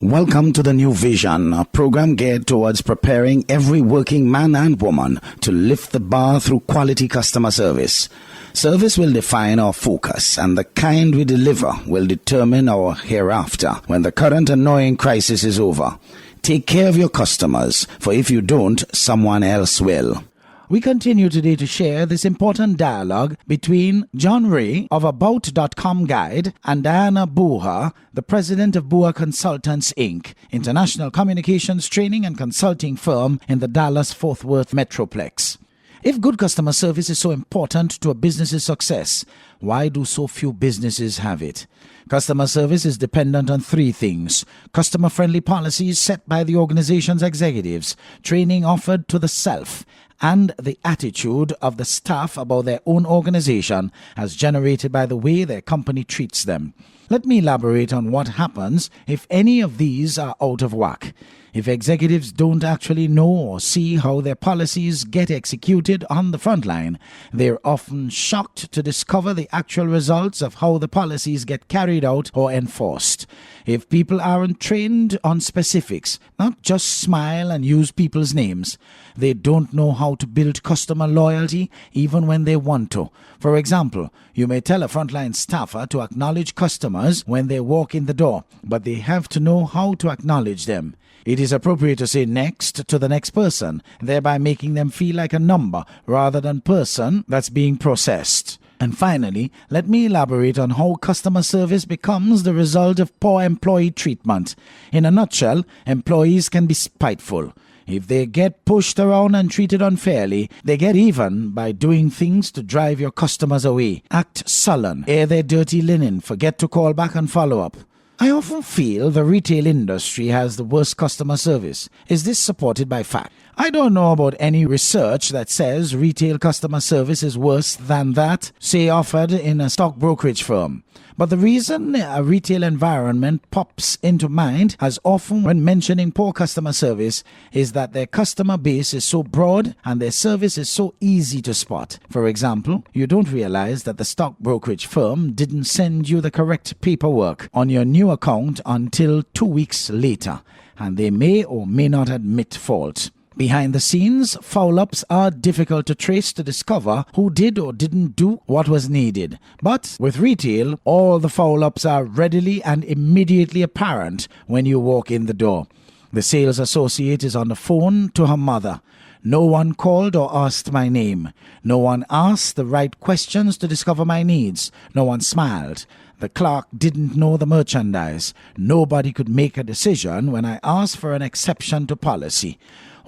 Welcome to the New Vision, a program geared towards preparing every working man and woman to lift the bar through quality customer service. Service will define our focus, and the kind we deliver will determine our hereafter when the current annoying crisis is over. Take care of your customers, for if you don't, someone else will. We continue today to share this important dialogue between John Ray of About.com Guide and Diana Boha, the president of Boha Consultants, Inc., international communications training and consulting firm in the Dallas-Fort Worth Metroplex. If good customer service is so important to a business's success, why do so few businesses have it? Customer service is dependent on three things: customer-friendly policies set by the organization's executives, training offered to the self, and the attitude of the staff about their own organization as generated by the way their company treats them. Let me elaborate on what happens if any of these are out of whack. If executives don't actually know or see how their policies get executed on the front line, they're often shocked to discover the actual results of how the policies get carried out or enforced. If people aren't trained on specifics, not just smile and use people's names, they don't know how to build customer loyalty even when they want to. For example, you may tell a frontline staffer to acknowledge customers when they walk in the door, but they have to know how to acknowledge them. It is appropriate to say next to the next person, thereby making them feel like a number rather than person that's being processed. And finally, let me elaborate on how customer service becomes the result of poor employee treatment. In a nutshell, employees can be spiteful. If they get pushed around and treated unfairly, they get even by doing things to drive your customers away. Act sullen, air their dirty linen, forget to call back and follow up. I often feel the retail industry has the worst customer service. Is this supported by fact? I don't know about any research that says retail customer service is worse than that, say, offered in a stock brokerage firm. But the reason a retail environment pops into mind as often when mentioning poor customer service is that their customer base is so broad and their service is so easy to spot. For example, you don't realize that the stock brokerage firm didn't send you the correct paperwork on your new account until 2 weeks later, and they may or may not admit fault. Behind the scenes, foul-ups are difficult to trace to discover who did or didn't do what was needed. But with retail, all the foul-ups are readily and immediately apparent when you walk in the door. The sales associate is on the phone to her mother. No one called or asked my name. No one asked the right questions to discover my needs. No one smiled. The clerk didn't know the merchandise. Nobody could make a decision when I asked for an exception to policy.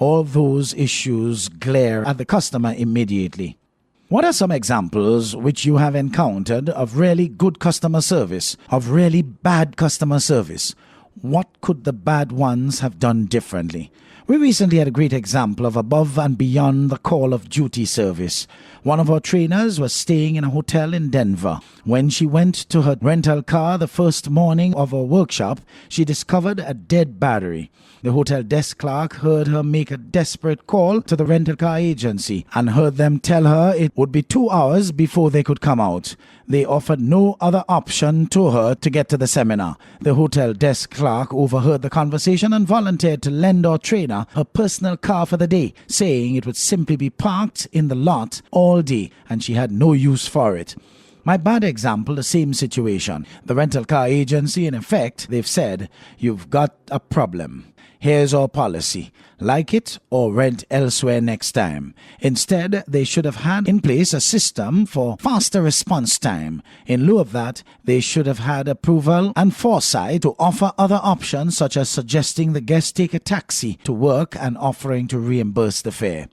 All those issues glare at the customer immediately. What are some examples which you have encountered of really good customer service, of really bad customer service? What could the bad ones have done differently? We recently had a great example of above and beyond the call of duty service. One of our trainers was staying in a hotel in Denver. When she went to her rental car the first morning of her workshop, she discovered a dead battery. The hotel desk clerk heard her make a desperate call to the rental car agency and heard them tell her it would be 2 hours before they could come out. They offered no other option to her to get to the seminar. The hotel desk clerk overheard the conversation and volunteered to lend our trainer her personal car for the day, saying it would simply be parked in the lot all day and she had no use for it. My bad example, the same situation. The rental car agency, in effect, they've said, "You've got a problem. Here's our policy. Like it or rent elsewhere next time." Instead, they should have had in place a system for faster response time. In lieu of that, they should have had approval and foresight to offer other options, such as suggesting the guest take a taxi to work and offering to reimburse the fare.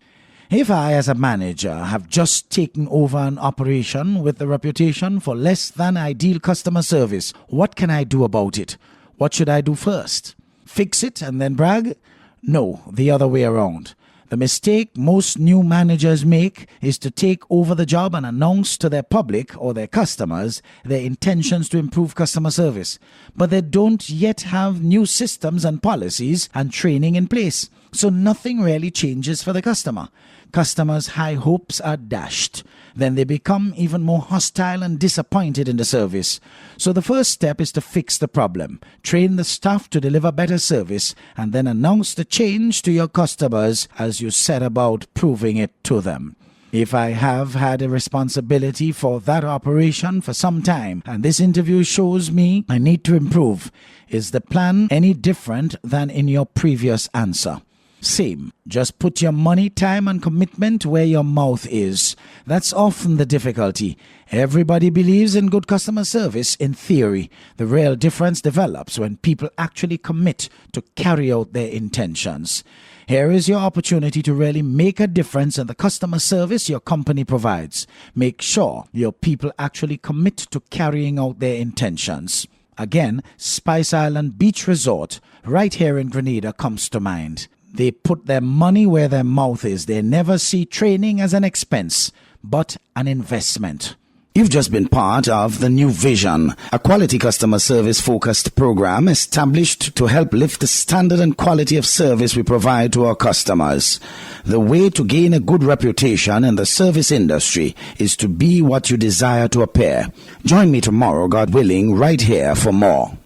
If I, as a manager, have just taken over an operation with the reputation for less than ideal customer service, what can I do about it? What should I do first? Fix it and then brag? No, the other way around. The mistake most new managers make is to take over the job and announce to their public or their customers their intentions to improve customer service. But they don't yet have new systems and policies and training in place. So nothing really changes for the customer. customers' high hopes are dashed. Then they become even more hostile and disappointed in the service. So the first step is to fix the problem, train the staff to deliver better service, and then announce the change to your customers as you set about proving it to them. If I have had a responsibility for that operation for some time, and this interview shows me I need to improve, is the plan any different than in your previous answer? Same. Just put your money, time, and commitment where your mouth is. That's often the difficulty. Everybody believes in good customer service in theory. The real difference develops when people actually commit to carry out their intentions. Here is your opportunity to really make a difference in the customer service your company provides. Make sure your people actually commit to carrying out their intentions. Again, Spice Island Beach Resort, right here in Grenada, comes to mind. They put their money where their mouth is. They never see training as an expense, but an investment. You've just been part of the New Vision, a quality customer service focused program established to help lift the standard and quality of service we provide to our customers. The way to gain a good reputation in the service industry is to be what you desire to appear. Join me tomorrow, God willing, right here for more.